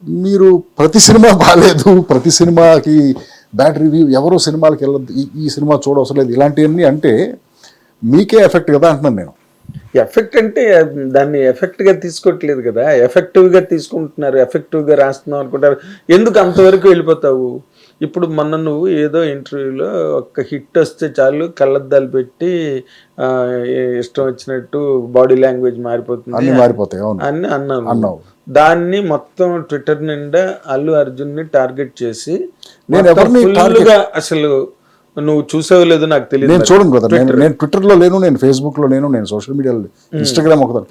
మీరు ప్రతి సినిమా బాగాలేదు, ప్రతి సినిమాకి బ్యాడ్ రివ్యూ, ఎవరో సినిమాలకి వెళ్ళదు, ఈ సినిమా చూడవసరం లేదు, ఇలాంటివన్నీ అంటే మీకే ఎఫెక్ట్ కదా అంటున్నాను నేను. ఎఫెక్ట్ అంటే దాన్ని ఎఫెక్ట్గా తీసుకోవట్లేదు కదా, ఎఫెక్టివ్గా తీసుకుంటున్నారు, ఎఫెక్టివ్గా రాస్తున్నావు అనుకుంటారు. ఎందుకు అంతవరకు వెళ్ళిపోతావు? ఇప్పుడు మొన్న నువ్వు ఏదో ఇంటర్వ్యూలో ఒక హిట్ వస్తే చాలు కళ్ళద్దాలు పెట్టి ఇష్టం వచ్చినట్టు బాడీ లాంగ్వేజ్ మారిపోతుంది అన్ని మారిపోతాయి అని అన్నావు. దాన్ని మొత్తం ట్విట్టర్ నిండా అల్లు అర్జున్ని టార్గెట్ చేసి అసలు నువ్వు చూసావో లేదో నాకు తెలియదు. నేను చూడను బ్రదర్, నేను ట్విట్టర్లో లేను, నేను ఫేస్బుక్లో లేను, నేను సోషల్ మీడియాలో, ఇన్స్టాగ్రామ్ ఒకదాన్ని.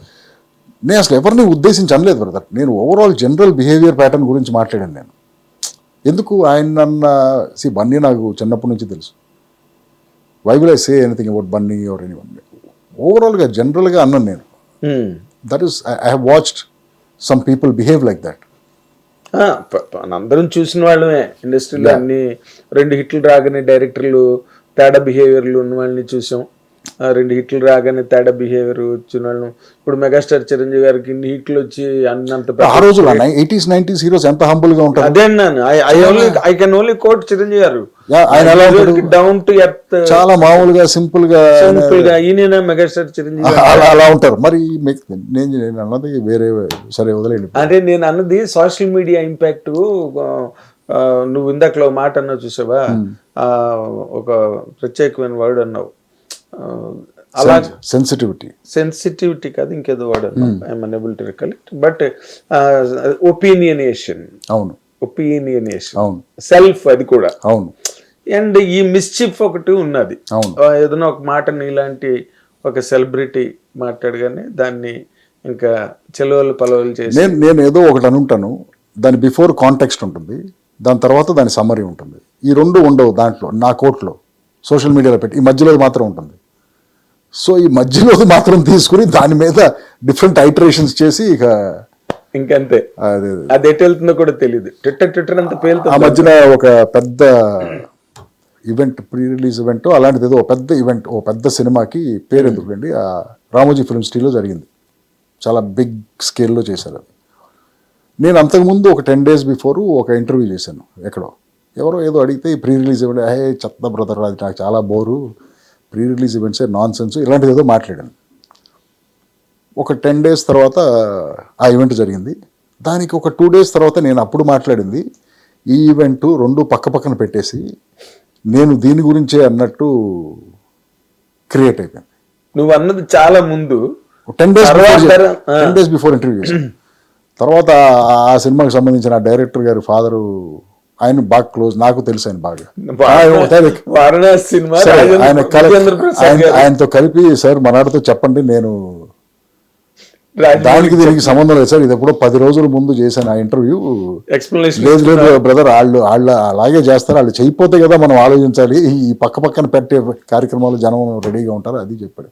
నేను అసలు ఎవరిని ఉద్దేశించి అనలేదు బ్రదర్. నేను ఓవరాల్ జనరల్ బిహేవియర్ ప్యాటర్న్ గురించి మాట్లాడాను నేను. ఎందుకు ఆయన అన్న బన్నీ నాకు చిన్నప్పటి నుంచి తెలుసు. Why will I say anything about Bunny or anyone? ఓవరాల్గా జనరల్గా అన్నాను నేను. That is I have watched some people behave like that. అందరం చూసిన వాళ్ళమే ఇండస్ట్రీలో. అన్ని 2 హిట్లు రాగానే డైరెక్టర్లు తేడా బిహేవియర్లు ఉన్న వాళ్ళని చూసాం. 2 హిట్లు రాగానే తేడా బిహేవియర్ వచ్చిన వాళ్ళని. ఇప్పుడు మెగాస్టార్ చిరంజీవి గారికి ఇన్ని హిట్లు వచ్చి అన్నంత ఆ రోజులు 80s 90s హీరోస్ ఎంత హంబుల్ గా ఉంటారు. అదే అన్నాను. I can only quote Chiranjeevi garu. ఆయన డౌన్ టు ఎర్త్, చాలా మామూలుగా సింపుల్ గా ఈయన మెగాస్టార్ చిరంజీవి అలా ఉంటారు. మరి నేను అన్నది వేరే, సరే వదిలేండి. అదే నేను అన్నది సోషల్ మీడియా ఇంపాక్ట్. నువ్వు ఇందాకలో మాట అన్నావు చూసావా, ఒక ప్రత్యేకమైన వర్డ్ అన్నావు, అలా సెన్సిటివిటీ కాదు ఇంకేదో వర్డ్ అన్నావు, I'm unable to recollect, but opinionation. అవును, ఒపీనియనేషన్, అవును, సెల్ఫ్, అది కూడా అవును. అండ్ ఈ మిస్చిఫ్ ఒకటి ఉన్నది. ఏదైనా ఒక మాటని ఇలాంటి ఒక సెలబ్రిటీ మాట్లాడగానే దాన్ని ఇంకా చెలవలు పలవలు చేసి నేను ఏదో ఒకటి అనుంటాను. దాని బిఫోర్ కాంటెక్స్ట్ ఉంటుంది, దాని తర్వాత దాని సమ్మరీ ఉంటుంది. ఈ 2 ఉండవు దాంట్లో, నా కోట్లో సోషల్ మీడియాలో పెట్టి. ఈ మధ్యలో మాత్రం ఉంటుంది. సో ఈ మధ్యలో మాత్రం తీసుకుని దాని మీద డిఫరెంట్ ఐటరేషన్స్ చేసి ఇక ఇంకంతే, అది ఎటు వెళ్తుందో కూడా తెలియదు. ట్విట్టర్ అంత పేలుతుంది. ఆ మధ్యన ఒక పెద్ద ఈవెంట్, ప్రీ రిలీజ్ ఈవెంట్ అలాంటిది ఏదో పెద్ద ఈవెంట్, ఓ పెద్ద సినిమాకి పేరు ఎందుకండి, ఆ రామోజీ ఫిల్మ్ సిటీలో జరిగింది. చాలా బిగ్ స్కేల్లో చేశారు అది. నేను అంతకుముందు ఒక 10 days బిఫోర్ ఒక ఇంటర్వ్యూ చేశాను ఎక్కడో. ఎవరో ఏదో అడిగితే ఈ ప్రీ రిలీజ్ ఈవెంట్, చెత్త బ్రదర్, అది నాకు చాలా బోరు, ప్రీ రిలీజ్ ఈవెంట్సే నాన్ సెన్స్, ఇలాంటిది ఏదో మాట్లాడాను. ఒక 10 days తర్వాత ఆ ఈవెంట్ జరిగింది. దానికి ఒక 2 days తర్వాత నేను అప్పుడు మాట్లాడింది ఈ ఈవెంట్ 2 పక్కన పెట్టేసి నేను దీని గురించే అన్నట్టు క్రియేట్ అయిపోయింది. నువ్వు అన్నది చాలా ముందు 10 days బిఫోర్ ఇంటర్వ్యూ చేశాను. తర్వాత ఆ సినిమాకి సంబంధించిన డైరెక్టర్ గారి ఫాదరు, ఆయన బాగా క్లోజ్, నాకు తెలుసు ఆయన బాగా. ఆయనతో కలిపి, సార్ మనాడితో చెప్పండి, నేను దానికి దీనికి సంబంధం లేదు సార్, ఇది ఎప్పుడో 10 రోజుల ముందు చేశాను ఆ ఇంటర్వ్యూ. లేదు బ్రదర్, వాళ్ళు అలాగే చేస్తారు, వాళ్ళు చేయకపోతే కదా మనం ఆలోచించాలి, ఈ పక్కన పెట్టే కార్యక్రమాలు జనం రెడీగా ఉంటారు, అది చెప్పాడు.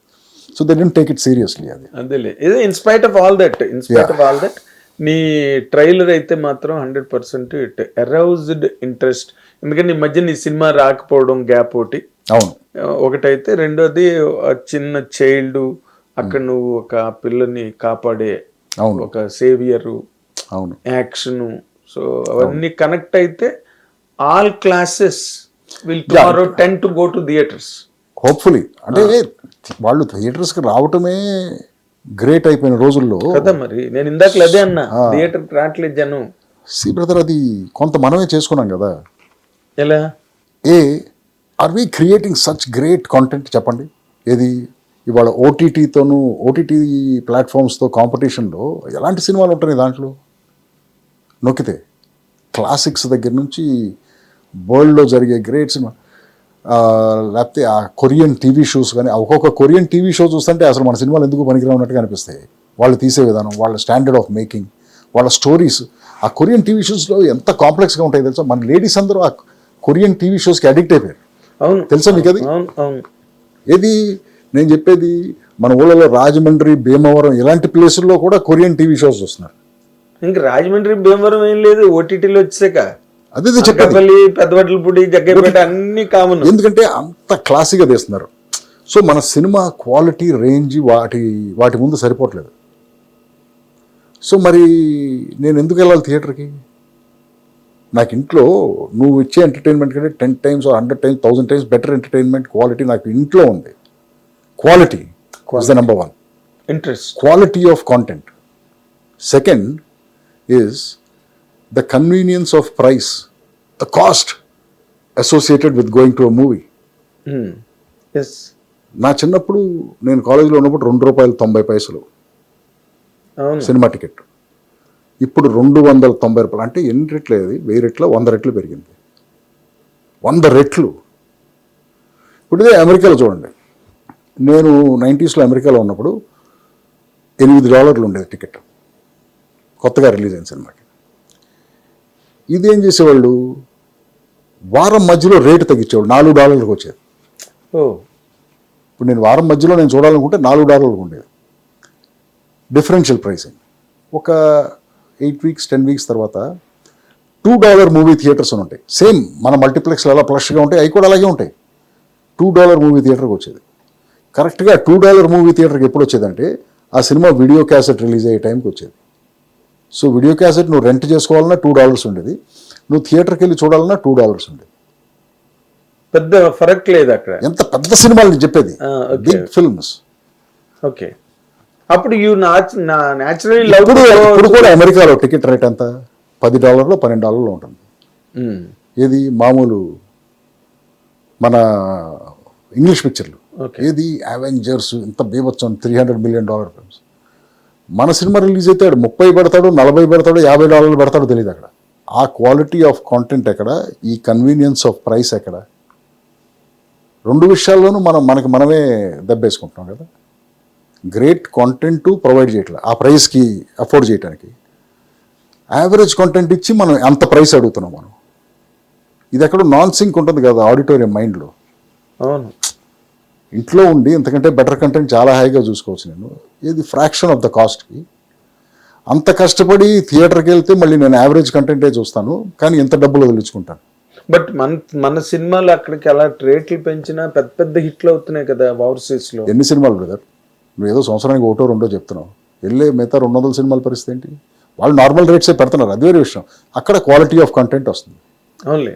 So they didn't take it seriously. అది అదేలే, ఇన్స్పైట్ ఆఫ్ ఆల్ దట్ నీ ట్రైలర్ అయితే మాత్రం 100% ఇట్ అరౌజ్డ్ ఇంట్రెస్ట్. ఎందుకంటే నీ మధ్య నీ సినిమా రాకపోవడం గ్యాప్ ఒకటైతే, రెండోది చిన్న చైల్డ్, అక్కడ నువ్వు ఒక పిల్లని కాపాడే ఒక సేవియరు, యాక్షన్, సో అవన్నీ కనెక్ట్ అయితే all classes will tomorrow ten to go to theatres. Hopefully. అంటే వాళ్ళు థియేటర్స్కి రావటమే గ్రేట్ అయిపోయిన రోజుల్లో కదా. మరి నేను ఇందాక అదే అన్నా, థియేటర్కి రావట్లేదు జనం. సి బ్రదర్, అది కొంత మనమే చేసుకున్నాం కదా. ఎలా? Are we creating such great content చెప్పండి. ఏది ఇవాళ ఓటీటీ ప్లాట్ఫామ్స్తో కాంపిటీషన్లో ఎలాంటి సినిమాలు ఉంటున్నాయి దాంట్లో నొక్కితే, క్లాసిక్స్ దగ్గర నుంచి వరల్డ్లో జరిగే గ్రేట్ సినిమా, లేకపోతే ఆ కొరియన్ టీవీ షోస్ కానీ, ఒక్కొక్క కొరియన్ టీవీ షో చూస్తుంటే అసలు మన సినిమాలు ఎందుకు పనికిరానట్టుగా అనిపిస్తాయి. వాళ్ళు తీసే విధానం, వాళ్ళ స్టాండర్డ్ ఆఫ్ మేకింగ్, వాళ్ళ స్టోరీస్. ఆ కొరియన్ టీవీ షోస్లో ఎంత కాంప్లెక్స్గా ఉంటాయి తెలుసా. మన లేడీస్ అందరూ ఆ కొరియన్ టీవీ షోస్కి అడిక్ట్ అయిపోయారు. తెలుసా మీకు అది? ఏది నేను చెప్పేది, మన ఊళ్ళలో రాజమండ్రి, భీమవరం ఇలాంటి ప్లేసుల్లో కూడా కొరియన్ టీవీ షోస్ వస్తున్నారు. ఇంకా రాజమండ్రి, భీమవరం ఏం లేదు, ఓటీటీలో వచ్చాక అదే చెప్పాలి, పెద్దవడ్లపూడి, జగ్గైపేట అన్ని కామన్. ఎందుకంటే అంత క్లాసీగా తీస్తున్నారు. సో మన సినిమా క్వాలిటీ రేంజ్ వాటి ముందు సరిపోవట్లేదు. సో మరి నేను ఎందుకు వెళ్ళాలి థియేటర్కి? నాకు ఇంట్లో నువ్వు ఇచ్చే ఎంటర్టైన్మెంట్ కంటే 10 times or 100 times 1000 times better entertainment quality నాకు ఇంట్లో ఉంది. Quality is the number 1. Interest. Quality of content. Second is the convenience of price, the cost associated with going to a movie. Yes. నా చిన్నప్పుడు నేను కాలేజీలో ఉన్నప్పుడు ₹2.90 అవును. Cinema ticket. ఇప్పుడు ₹290 అంటే ఎన్ని రెట్లు? అది 1000 రెట్లు 100 రెట్లు పెరిగింది. 100 రెట్లు. ఇప్పుడు ఇదే అమెరికాలో చూడండి. నేను 90s అమెరికాలో ఉన్నప్పుడు $8 ఉండేది టికెట్, కొత్తగా రిలీజ్ అయిన సినిమాకి. ఇదేం చేసేవాళ్ళు, వారం మధ్యలో రేటు తగ్గించేవాళ్ళు, $4 వచ్చేది. ఓ. ఇప్పుడు నేను వారం మధ్యలో నేను చూడాలనుకుంటే $4 ఉండేది డిఫరెన్షియల్ ప్రైసింగ్. ఒక 8 weeks 10 weeks తర్వాత $2 మూవీ థియేటర్స్ అని ఉంటాయి. సేమ్ మన మల్టీప్లెక్స్లో ఎలా ప్లష్గా ఉంటాయి, అవి కూడా అలాగే ఉంటాయి. $2 మూవీ థియేటర్కి వచ్చేది. కరెక్ట్గా $2 మూవీ థియేటర్కి ఎప్పుడు వచ్చేదంటే ఆ సినిమా వీడియో క్యాసెట్ రిలీజ్ అయ్యే టైంకి వచ్చేది. సో వీడియో క్యాసెట్ నువ్వు రెంట్ చేసుకోవాలన్నా $2 ఉండేది, నువ్వు థియేటర్కి వెళ్ళి చూడాలన్నా $2 ఉండేది. పెద్ద ఫరక్ లేదు అక్కడ. ఎంత పెద్ద సినిమాలు నేను చెప్పేది, బిగ్ ఫిల్మ్స్. ఓకే. అప్పుడు యూ న్యాచురల్లీ ఇప్పుడు కూడా అమెరికాలో టికెట్ రేట్ ఎంత? $10 $12 ఉంటుంది. ఏది మామూలు మన ఇంగ్లీష్ పిక్చర్లు, ఏది అవెంజర్స్ ఇంత బీభత్సం $300 million ఫిల్మ్స్. మన సినిమా రిలీజ్ అయితే 30 పెడతాడు, 40 పెడతాడు, $50 పెడతాడు, తెలియదు అక్కడ. ఆ క్వాలిటీ ఆఫ్ కాంటెంట్ ఎక్కడ, ఈ కన్వీనియన్స్ ఆఫ్ ప్రైస్ ఎక్కడ? రెండు విషయాల్లోనూ మనకి మనమే దెబ్బేసుకుంటున్నాం కదా. గ్రేట్ కాంటెంట్ ప్రొవైడ్ చేయట్లేదు ఆ ప్రైస్కి అఫోర్డ్ చేయడానికి. యావరేజ్ కాంటెంట్ ఇచ్చి మనం అంత ప్రైస్ అడుగుతున్నాం మనం. ఇది ఎక్కడో నాన్ సింక్ ఉంటుంది కదా ఆడిటోరియం మైండ్లో. అవును. ఇంట్లో ఉండి ఇంతకంటే బెటర్ కంటెంట్ చాలా హాయిగా చూసుకోవచ్చు నేను. ఇది ఫ్రాక్షన్ ఆఫ్ ద కాస్ట్కి. అంత కష్టపడి థియేటర్కి వెళ్తే మళ్ళీ నేను యావరేజ్ కంటెంటే చూస్తాను, కానీ ఎంత డబ్బులు వదిలించుకుంటాను. బట్ మన సినిమాలు అక్కడికి అలా రేట్లు పెంచినా పెద్ద పెద్ద హిట్లు అవుతున్నాయి కదా ఓవర్సీస్లో. ఎన్ని సినిమాలు బ్రదర్? నువ్వు ఏదో సంవత్సరానికి 1-2 చెప్తున్నావు, వెళ్ళే మిగతా 200 సినిమాల పరిస్థితి ఏంటి? వాళ్ళు నార్మల్ రేట్సే పెడుతున్నారు, అది వేరే విషయం. అక్కడ క్వాలిటీ ఆఫ్ కంటెంట్ వస్తుంది. అవునులే.